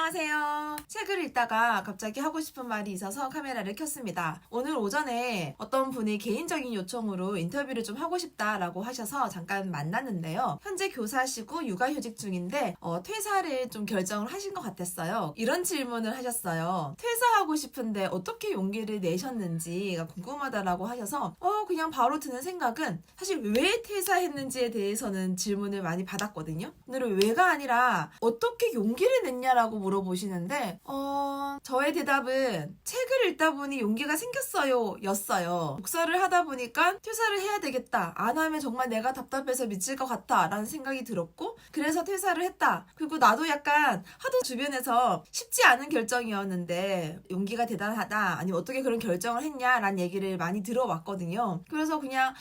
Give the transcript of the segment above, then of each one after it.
안녕하세요. 책을 읽다가 갑자기 하고 싶은 말이 있어서 카메라를 켰습니다. 오늘 오전에 어떤 분이 개인적인 요청으로 인터뷰를 좀 하고 싶다라고 하셔서 잠깐 만났는데요. 현재 교사시고 육아휴직 중인데 퇴사를 좀 결정을 하신 것 같았어요. 이런 질문을 하셨어요. 퇴사하고 싶은데 어떻게 용기를 내셨는지가 궁금하다라고 하셔서 그냥 바로 드는 생각은 사실 왜 퇴사했는지에 대해서는 질문을 많이 받았거든요. 오늘은 왜가 아니라 어떻게 용기를 냈냐라고 물어보시는데 저의 대답은 책을 읽다 보니 용기가 생겼어요 였어요. 독서를 하다 보니까 퇴사를 해야 되겠다, 안 하면 정말 내가 답답해서 미칠 것 같아 라는 생각이 들었고, 그래서 퇴사를 했다. 그리고 나도 약간 하도 주변에서 쉽지 않은 결정이었는데 용기가 대단하다, 아니면 어떻게 그런 결정을 했냐 라는 얘기를 많이 들어왔거든요. 그래서 그냥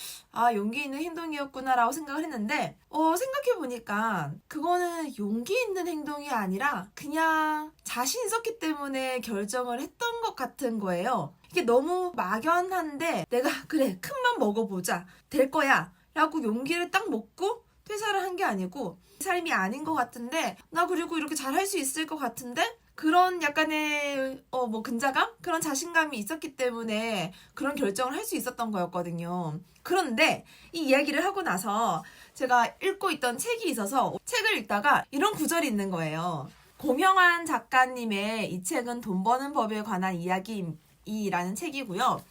용기 있는 행동이었구나 라고 생각을 했는데 생각해보니까 그거는 용기 있는 행동이 아니라 그냥 자신 있었기 때문에 결정을 했던 것 같은 거예요. 이게 너무 막연한데 내가 그래 큰맘 먹어보자 될 거야 라고 용기를 딱 먹고 퇴사를 한 게 아니고 삶이 아닌 것 같은데, 나 그리고 이렇게 잘할 수 있을 것 같은데 그런 약간의 근자감? 그런 자신감이 있었기 때문에 그런 결정을 할 수 있었던 거였거든요. 그런데 이 이야기를 하고 나서 제가 읽고 있던 책이 있어서 책을 읽다가 이런 구절이 있는 거예요. 고명환 작가님의 이 책은 돈 버는 법에 관한 이야기라는 책이고요.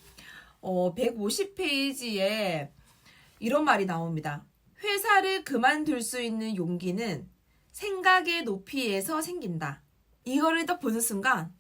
150페이지에 이런 말이 나옵니다. 회사를 그만둘 수 있는 용기는 생각의 높이에서 생긴다. 이거를 딱 보는 순간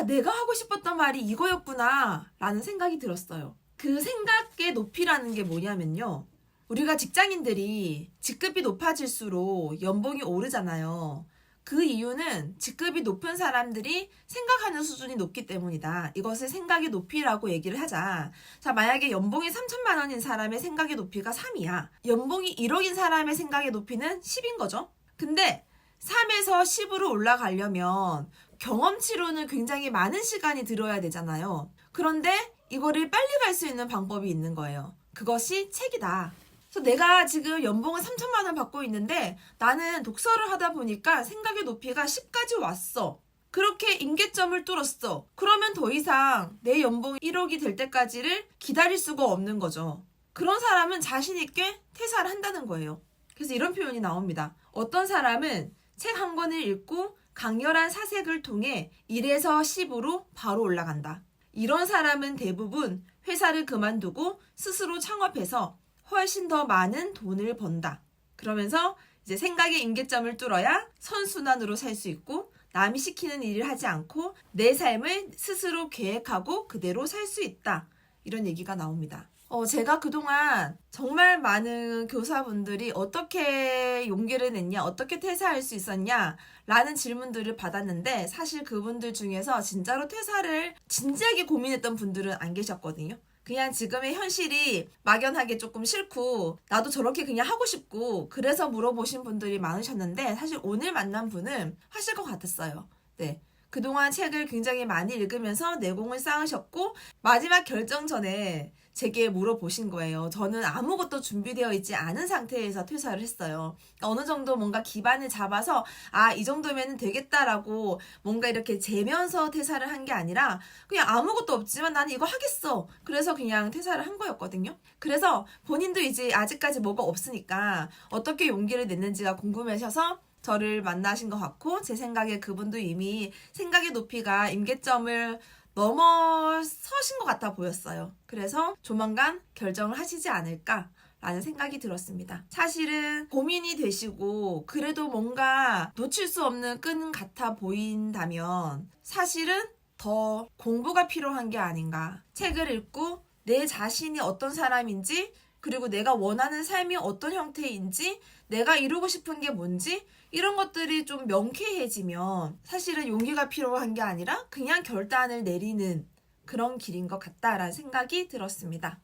내가 하고 싶었던 말이 이거였구나 라는 생각이 들었어요. 그 생각의 높이라는 게 뭐냐면요, 우리가 직장인들이 직급이 높아질수록 연봉이 오르잖아요. 그 이유는 직급이 높은 사람들이 생각하는 수준이 높기 때문이다. 이것을 생각의 높이라고 얘기를 하자. 자, 만약에 연봉이 3천만 원인 사람의 생각의 높이가 3이야. 연봉이 1억인 사람의 생각의 높이는 10인 거죠. 근데 3에서 10으로 올라가려면 경험치로는 굉장히 많은 시간이 들어야 되잖아요. 그런데 이거를 빨리 갈 수 있는 방법이 있는 거예요. 그것이 책이다. 그래서 내가 지금 연봉을 3천만 원 받고 있는데 나는 독서를 하다 보니까 생각의 높이가 10까지 왔어. 그렇게 임계점을 뚫었어. 그러면 더 이상 내 연봉이 1억이 될 때까지를 기다릴 수가 없는 거죠. 그런 사람은 자신 있게 퇴사를 한다는 거예요. 그래서 이런 표현이 나옵니다. 어떤 사람은 책 한 권을 읽고 강렬한 사색을 통해 1에서 10으로 바로 올라간다. 이런 사람은 대부분 회사를 그만두고 스스로 창업해서 훨씬 더 많은 돈을 번다. 그러면서 이제 생각의 임계점을 뚫어야 선순환으로 살 수 있고, 남이 시키는 일을 하지 않고 내 삶을 스스로 계획하고 그대로 살 수 있다. 이런 얘기가 나옵니다. 제가 그동안 정말 많은 교사분들이 어떻게 용기를 냈냐, 어떻게 퇴사할 수 있었냐 라는 질문들을 받았는데, 사실 그분들 중에서 진짜로 퇴사를 진지하게 고민했던 분들은 안 계셨거든요. 그냥 지금의 현실이 막연하게 조금 싫고 나도 저렇게 그냥 하고 싶고 그래서 물어보신 분들이 많으셨는데, 사실 오늘 만난 분은 하실 것 같았어요. 네. 그동안 책을 굉장히 많이 읽으면서 내공을 쌓으셨고 마지막 결정 전에 제게 물어보신 거예요. 저는 아무것도 준비되어 있지 않은 상태에서 퇴사를 했어요. 어느 정도 뭔가 기반을 잡아서 이 정도면 되겠다라고 뭔가 이렇게 재면서 퇴사를 한 게 아니라 그냥 아무것도 없지만 나는 이거 하겠어. 그래서 그냥 퇴사를 한 거였거든요. 그래서 본인도 이제 아직까지 뭐가 없으니까 어떻게 용기를 냈는지가 궁금하셔서 저를 만나신 것 같고, 제 생각에 그분도 이미 생각의 높이가 임계점을 넘어서신 것 같아 보였어요. 그래서 조만간 결정을 하시지 않을까 라는 생각이 들었습니다. 사실은 고민이 되시고 그래도 뭔가 놓칠 수 없는 끈 같아 보인다면 사실은 더 공부가 필요한 게 아닌가. 책을 읽고 내 자신이 어떤 사람인지, 그리고 내가 원하는 삶이 어떤 형태인지, 내가 이루고 싶은 게 뭔지, 이런 것들이 좀 명쾌해지면 사실은 용기가 필요한 게 아니라 그냥 결단을 내리는 그런 길인 것 같다라는 생각이 들었습니다.